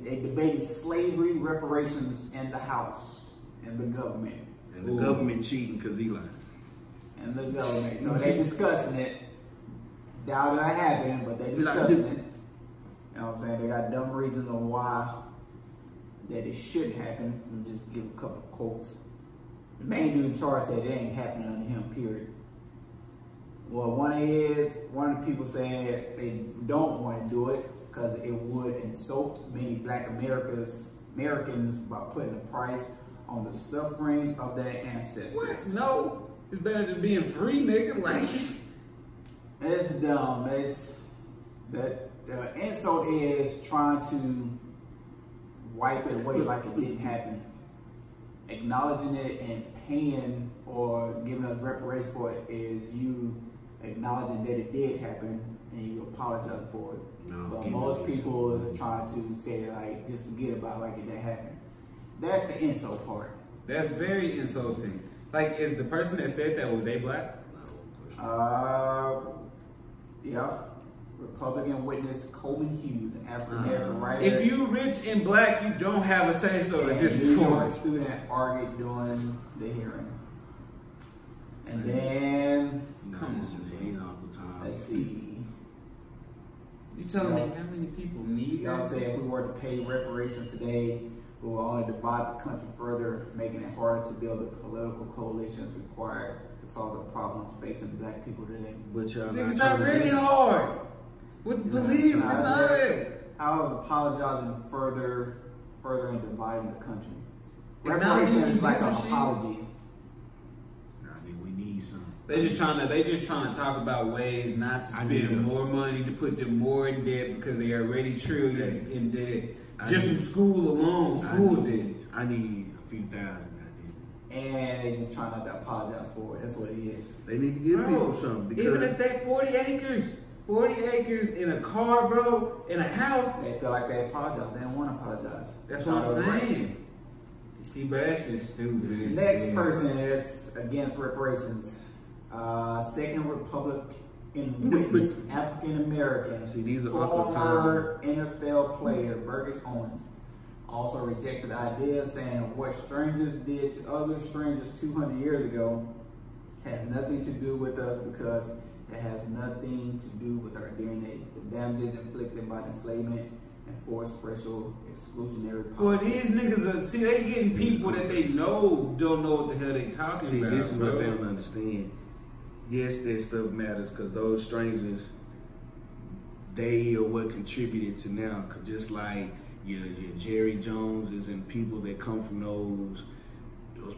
they debated slavery, reparations, and the House, and the government. And the government cheating because he lying. And the government. So they discussing it. Doubt that happened, but they discussing it. You know what I'm saying? They got dumb reasons on why that it shouldn't happen. Let me just give a couple of quotes. The main dude in charge said it ain't happening under him, period. Well, one of the people said they don't want to do it because it would insult many black Americans by putting a price on the suffering of their ancestors. What? No. It's better than being free, nigga. Like, it's dumb. The insult is trying to wipe it away like it didn't happen. Acknowledging it and paying or giving us reparations for it is you acknowledging that it did happen and you apologize for it. No, but most people is trying to say like just forget about it like it didn't happen. That's the insult part. That's very insulting. Like, is the person that said that, was they black? Yeah. Republican witness Coleman Hughes, an African-American writer. If you rich and black, you don't have a say-so at this New point. York student argued during the hearing. And then, let's see. You telling me how many people need Y'all that? say if we were to pay reparations today, we will only divide the country further, making it harder to build the political coalitions required to solve the problems facing black people today. But y'all Niggas not really hard. With police and all that. I was apologizing further in dividing the country. Acknowledging Reparations is like an some shit. apology. I mean, we need some. They just trying to talk about ways not to spend more money, to put them more in debt because they are already trillions in debt. Just from school alone, school debt. I need a few thousand. And they just trying not to apologize for it. That's what it is. They need to give people something. Because Even if they 40 acres in a car, bro, in a house. They feel like they apologize. They don't want to apologize. That's what I'm saying. See, but that's just stupid. Next person is against reparations. Second Republican witness, African American. See, these are former NFL player Burgess Owens also rejected the idea, saying what strangers did to other strangers 200 years ago has nothing to do with us because it has nothing to do with our DNA. The damages inflicted by enslavement and forced racial exclusionary policies. Well, these niggas are, they getting people that they don't know what the hell they talking about. This is what they don't understand. Yes, that stuff matters because those strangers, they are what contributed to now. Cause just like your Jerry Joneses and people that come from those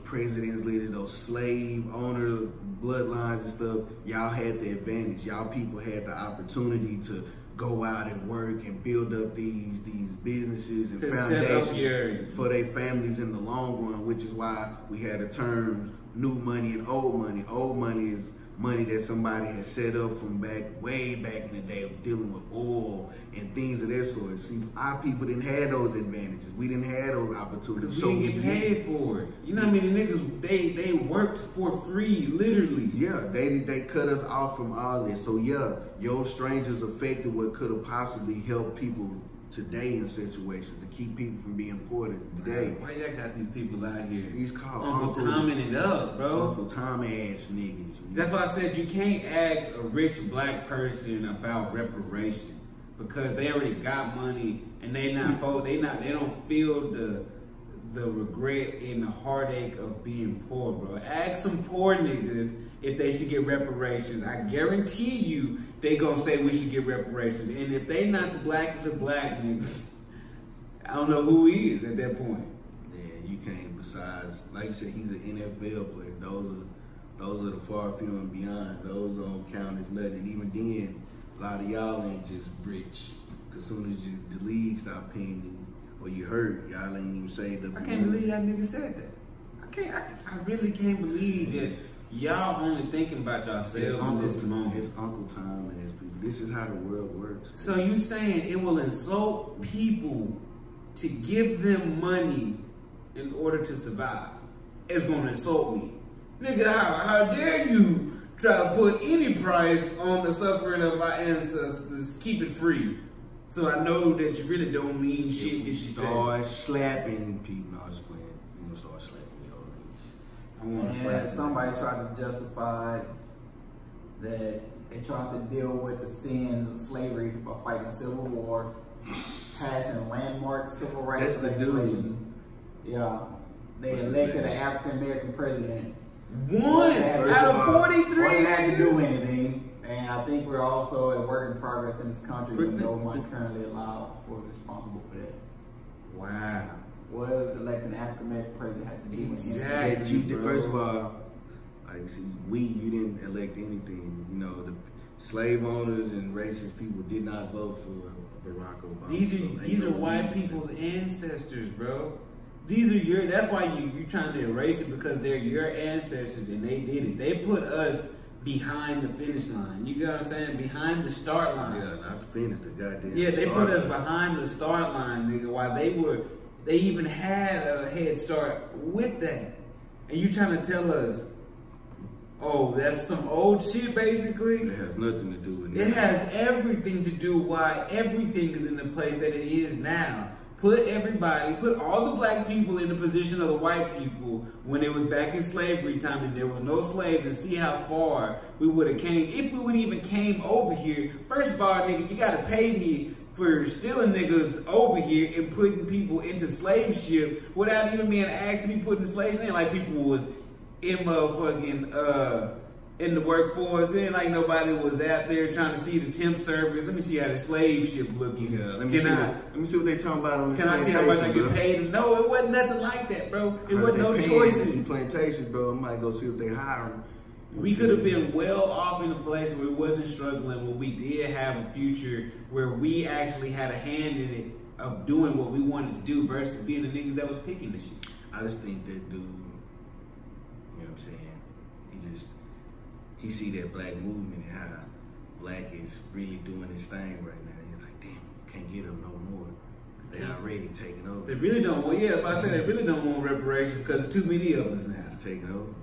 presidents, leaders, those slave owner bloodlines and stuff, y'all had the advantage. Y'all people had the opportunity to go out and work and build up these businesses and foundations for their families in the long run, which is why we had the terms new money and old money. Old money is money that somebody has set up from way back in the day of dealing with oil and things of that sort. See, our people didn't have those advantages. We didn't have those opportunities. We didn't get paid for it. You know how many niggas, they worked for free, literally. Yeah, they cut us off from all this. So yeah, your strangers affected what could have possibly helped people today in situations to keep people from being poor today. Why y'all got these people out here? He's called Uncle Tomming it up, bro. Uncle Tom ass niggas. That's why I said you can't ask a rich black person about reparations because they already got money and they don't feel the regret and the heartache of being poor, bro. Ask some poor niggas if they should get reparations. I guarantee you they gonna say we should get reparations. And if they not the blackest of black niggas, I don't know who he is at that point. Yeah, you can't. Besides, like you said, he's an NFL player. Those are the far few and beyond. Those don't count as nothing. Even then, a lot of y'all ain't just rich. Cause soon as the league stop paying you or you hurt, y'all ain't even saved up. I can't believe that nigga said that. I really can't believe that y'all only thinking about yourselves in this moment. It's Uncle Tom and his people. This is how the world works. So you saying it will insult people to give them money in order to survive? It's gonna insult me. Nigga, how dare you try to put any price on the suffering of our ancestors? Keep it free. So I know that you really don't mean shit that you start slapping people. No, I was playing. You gonna start slapping me over. I want to slap somebody tried to justify that they tried to deal with the sins of slavery by fighting the Civil War, passing landmark civil rights legislation. Yeah, they elected an African American president. One out of 43. Wasn't have to do anything. And I think we're also a work in progress in this country, but no one currently alive was responsible for that. Wow. What does electing an African American president have to do with Exactly. First of all, like you didn't elect anything. You know, the slave owners and racist people did not vote for Barack Obama. These are white people's ancestors, bro. That's why you're trying to erase it, because they're your ancestors and they did it. They put us behind the finish line. You get what I'm saying? Behind the start line. Yeah, not the finish, the goddamn. Yeah, they put us behind the start line, nigga, while they even had a head start with that. And you trying to tell us, oh, that's some old shit, basically? It has nothing to do with that. It has everything to do why everything is in the place that it is now. Put all the black people in the position of the white people when it was back in slavery time and there was no slaves, and see how far we would have came. If we would even came over here. First of all, nigga, you gotta pay me for stealing niggas over here and putting people into slave ship without even being asked to be put in slaves. It ain't like people was in motherfucking in the workforce. It ain't like nobody was out there trying to see the temp service. Let me see how the slave ship looking. Yeah, let me see what they talking about on the Can I see how much I get paid? No, it wasn't nothing like that, bro. It wasn't no choices. Plantations, bro. I might go see if they hiring. We could have been well off in a place where we wasn't struggling, where we did have a future, where we actually had a hand in it of doing what we wanted to do versus being the niggas that was picking the shit. I just think that dude, you know what I'm saying? He see that black movement and how black is really doing his thing right now. He's like, damn, can't get them no more. They already taking over. They really don't want. Yeah, but I said they really don't want reparations because there's too many of us now. It's taking over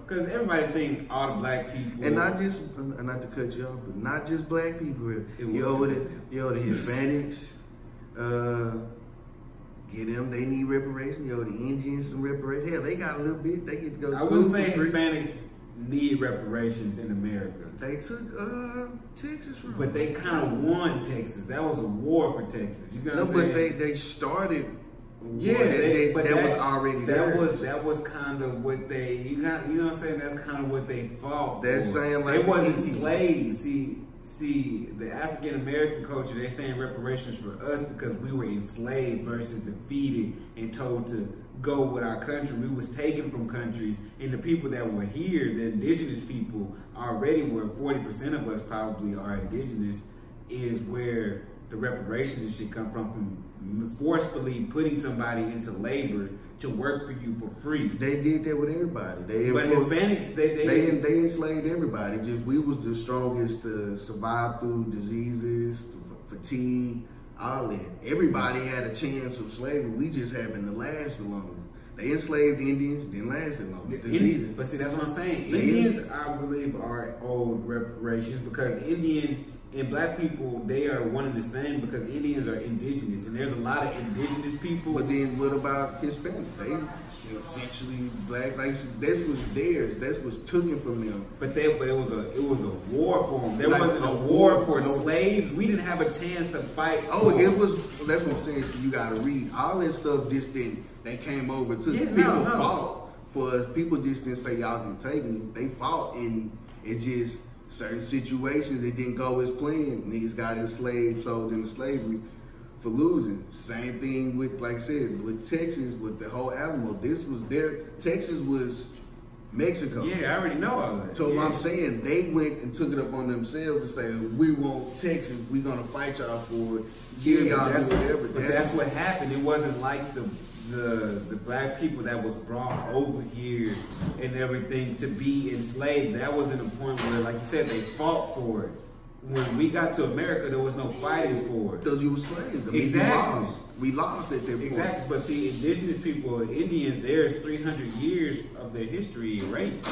because everybody think all the black people, and not to cut you off, but not just black people. You over the Hispanics. Get them. They need reparations. You know, the Indians some reparations. Hell, they got a little bit. They get to go. I wouldn't say Hispanics need reparations in America. They took Texas from. But they kind of won Texas. That was a war for Texas. You know what I'm saying? But they started. Yeah, that was already there. That was kind of what they. You know what I'm saying? That's kind of what they fought for. That's saying like they wasn't slaves. See, the African American culture, they're saying reparations for us because we were enslaved versus defeated and told to go with our country. We was taken from countries, and the people that were here, the indigenous people, already were 40% of us probably are indigenous, is where the reparations should come from forcefully putting somebody into labor to work for you for free. They did that with everybody. But Hispanics, they enslaved everybody. Just we was the strongest to survive through diseases, fatigue, all that. Everybody had a chance of slavery. We just happened to last the longest. They enslaved Indians, didn't last the longest. But see, that's what I'm saying. Indians, I believe, are owed reparations because Indians and black people, they are one and the same because Indians are indigenous, and there's a lot of indigenous people. But then what about Hispanics? They essentially black. Like this was theirs. That was taken from them. But it was a war for them. There wasn't a war for slaves. We didn't have a chance to fight. It was. That's what I'm saying. So you got to read all that stuff. Just didn't. They came over to people fought for us. People just didn't say y'all can take me. They fought, and it just. Certain situations, it didn't go as planned. Niggas got enslaved, sold into slavery for losing. Same thing with, like I said, with Texas, with the whole Alamo. Texas was Mexico. Yeah, I already know all that. So I'm saying, they went and took it up on themselves to say, we want Texas, we're going to fight y'all for it. But that's what happened. It wasn't like the black people that was brought over here and everything to be enslaved. That wasn't a point where, like you said, they fought for it. When we got to America, there was no fighting for it. Because you were slaves. Exactly. we lost at that point. Exactly, but see, indigenous people, Indians, there's 300 years of their history erased.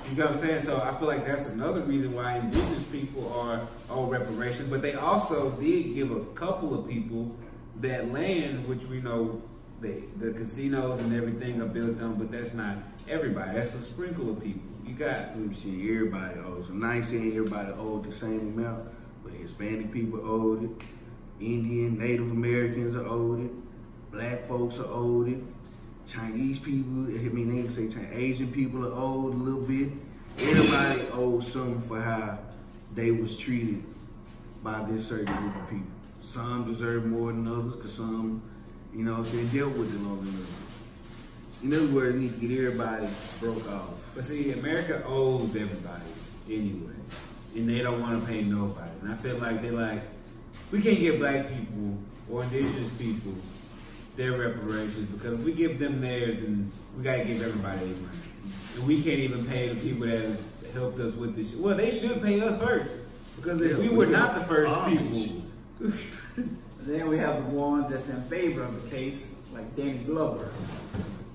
You know what I'm saying? So I feel like that's another reason why indigenous people are owed reparations. But they also did give a couple of people that land, which we know the casinos and everything are built on, but that's not everybody. That's a sprinkle of people. You got everybody owes. I'm not saying everybody owed the same amount, but Hispanic people owed it. Indian, Native Americans are owed it. Black folks are owed it. Chinese people, I mean, they even say Chinese, Asian people are owed a little bit. Everybody owes something for how they was treated by this certain group of people. Some deserve more than others, because some, you know, they dealt with it longer than others. In other words, we need to get everybody broke off. But see, America owes everybody anyway, and they don't want to pay nobody. And I feel like they're like, we can't give black people or indigenous people their reparations, because if we give them theirs, and we gotta give everybody their money, and we can't even pay the people that helped us with this shit. Well, they should pay us first, because if we were not the first people. Then we have the ones that's in favor of the case, like Danny Glover.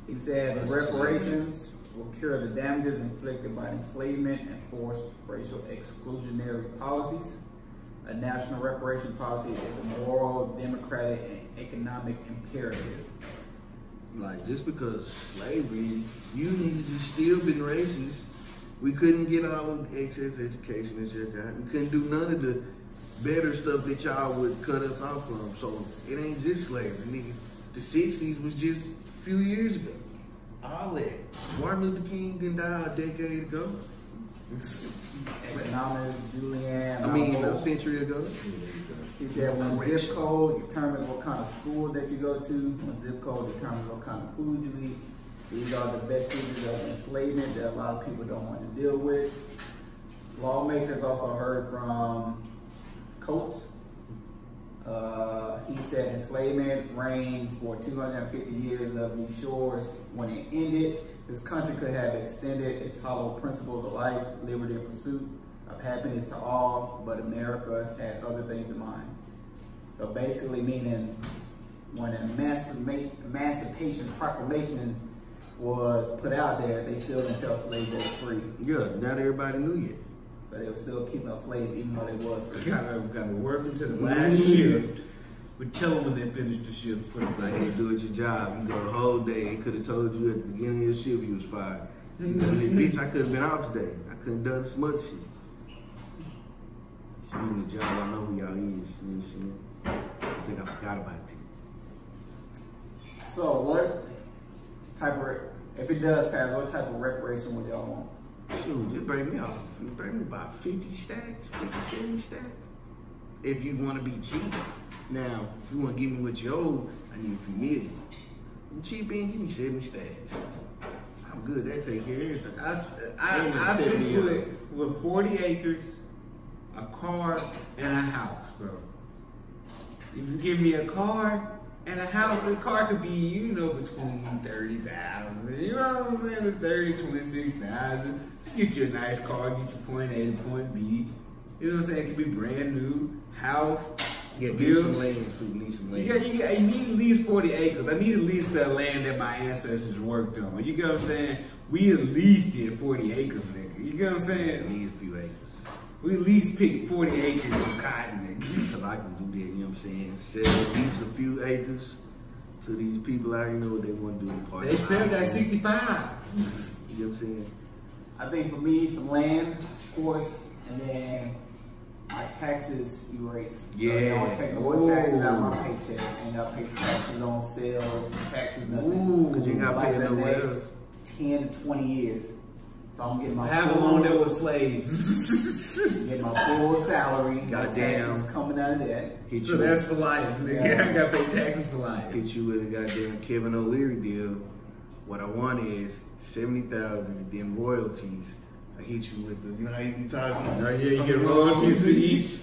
He said the reparations will cure the damages inflicted by enslavement and forced racial exclusionary policies. A national reparation policy is a moral, democratic, and economic imperative. Like, just because slavery, you niggas have still been racist. We couldn't get all of the excess education that you got. We couldn't do none of the better stuff that y'all would cut us off from. So it ain't just slavery, nigga. The 60s was just a few years ago. All that. Martin Luther King didn't die a decade ago. Economics, Julianne. I mean, a century ago. She said when zip code determines what kind of school that you go to, when zip code determines what kind of food you eat, these are the vestiges of enslavement that a lot of people don't want to deal with. Lawmakers also heard from Coates. He said enslavement reigned for 250 years of these shores. When it ended, this country could have extended its hollow principles of life, liberty, and pursuit of happiness to all, but America had other things in mind. So basically meaning when an Emancipation Proclamation was put out there, they still didn't tell slaves they were free. Yeah, not everybody knew yet. So they were still keeping us slaves even though they was free. Gotta work into the last shift. We tell them when they finish the shift for the Like, hey, do it your job. You go the whole day. They could have told you at the beginning of your shift you was fired. You know, bitch, I could have been out today. I couldn't have done smut shit. She doing the job. I know who y'all is. I think I forgot about it. So what type of, if it does pass, what type of reparation would y'all want? Shoot, just bring me off. Bring me about 50 stacks, 50, 70 stacks. If you want to be cheap. Now, if you want to give me what you owe, I need a few million. You cheap in, give me 70 stacks. I'm good. That take care of everything. I stick with 40 acres, a car, and a house, bro. If you give me a car and a house, the car could be, you know, between 30,000. You know what I'm saying? 30, 26,000. So get you a nice car, get your point A to point B. You know what I'm saying? It could be brand new, house. Yeah, give some land too. Need some land. You need at least 40 acres. I need at least the land that my ancestors worked on. You get what I'm saying? We at least get 40 acres, nigga. You get what I'm saying? Need a few acres. We at least pick 40 acres of cotton, nigga. Because I can do that, you know what I'm saying? Sell at least a few acres to these people. I already know what they want to do. They spent that 65. You know what I'm saying? I think for me, some land, of course, and then my taxes erased. Yeah. So they don't take more taxes out of my paycheck. I ain't got to pay taxes on sales, taxes, nothing. Ooh. Because you ain't got to pay the nowhere next else. 10 to 20 years. So I'm getting my Have a loan that was slaves. Get my full salary. Goddamn. Taxes coming out of that. So that's for life, nigga. Yeah. I got to pay taxes for life. Hit you with a goddamn Kevin O'Leary deal. What I want is 70,000 and then royalties. I hit you with the, you know how you be talking? Oh yeah, you get royalties for each.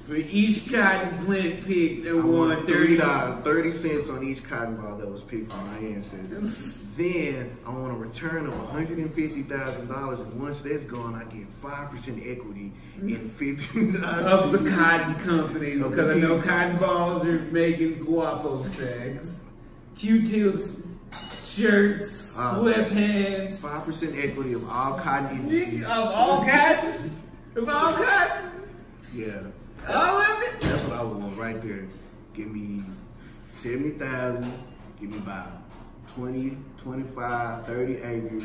For each cotton plant picked, it I won want $30 on each cotton ball that was picked from my ancestors. Then I want a return of $150,000, and once that's gone, I get 5% equity in 50 of the cotton companies, because I know cotton balls are making guapo stacks, Q-tips, shirts, sweatpants. 5% equity of all cotton industries. Of all cotton? Of all cotton? Yeah. All of it? That's what I would want right there. Give me 70,000, give me about 20, 25, 30 acres,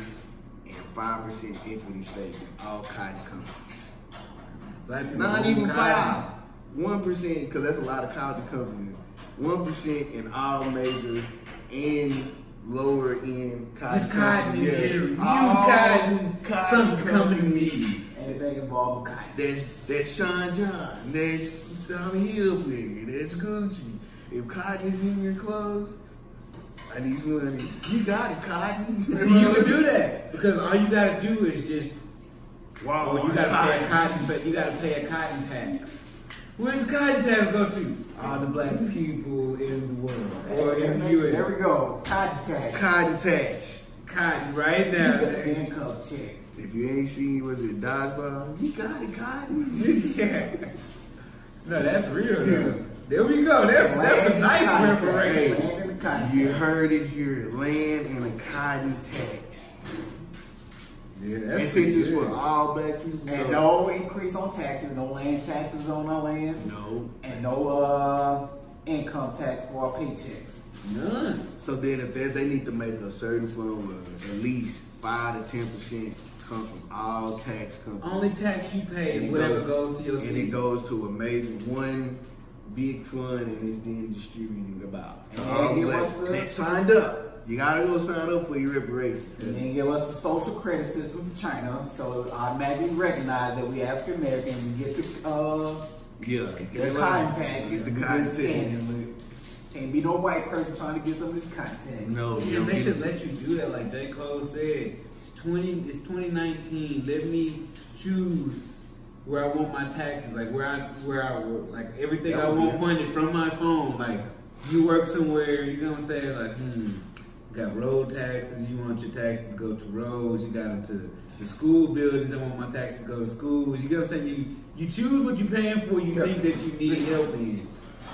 and 5% equity stake in all cotton companies. Not even 5. 1%, because that's a lot of cotton companies. 1% in all major and lower end cotton. This cotton companies. is cotton. Something's coming to me. Anything involved with cotton. That's Sean John. That's Tommy Hilfiger. That's Gucci. If cotton is in your clothes, I need some money. You got it, cotton. See, you can do that, because all you gotta do is just you gotta pay a cotton, but you gotta pay a cotton tax. Where's the cotton tax go to? All the black people in the world, or in the U.S. There we go. Cotton tax. Cotton tax. Cotton right now. You got the income check. If you ain't seen, was it dodgeball? You got it, cotton. Yeah. No, that's real though. There we go. That's a nice reparation. You heard it here. Land and a cotton tax. Yeah, And that's since it's for all black people. And no increase on taxes, no land taxes on our land. No. And no income tax for our paychecks. None. So then if they need to make a certain fund where at least 5 to 10% comes from all tax companies. Only tax you pay is whatever goes to your city. And it goes to a major one big fund, and it's then distributed about. And all black that signed up. You gotta go sign up for your reparations. And then give us a social credit system from China, so it automatically recognize that we African American. We get the cotton tag. Get the cotton tag. Can't be no white person trying to get some of this cotton tag. No, Yeah, they should let you do that, like J. Cole said. It's 2019. Let me choose where I want my taxes, like where I like everything I want funded from my phone. Like you work somewhere, you know what I'm saying? Like, you got road taxes, you want your taxes to go to roads, you got them to school buildings, I want my taxes to go to schools. You know what I'm saying? You choose what you're paying for, you think that you need help in.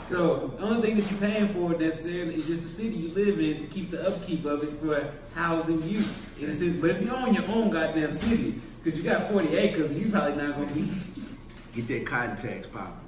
So the only thing that you're paying for necessarily is just the city you live in to keep the upkeep of it for housing you. But if you own your own goddamn city, because you got 40 acres, you probably not going to be. Get that cotton tax popping.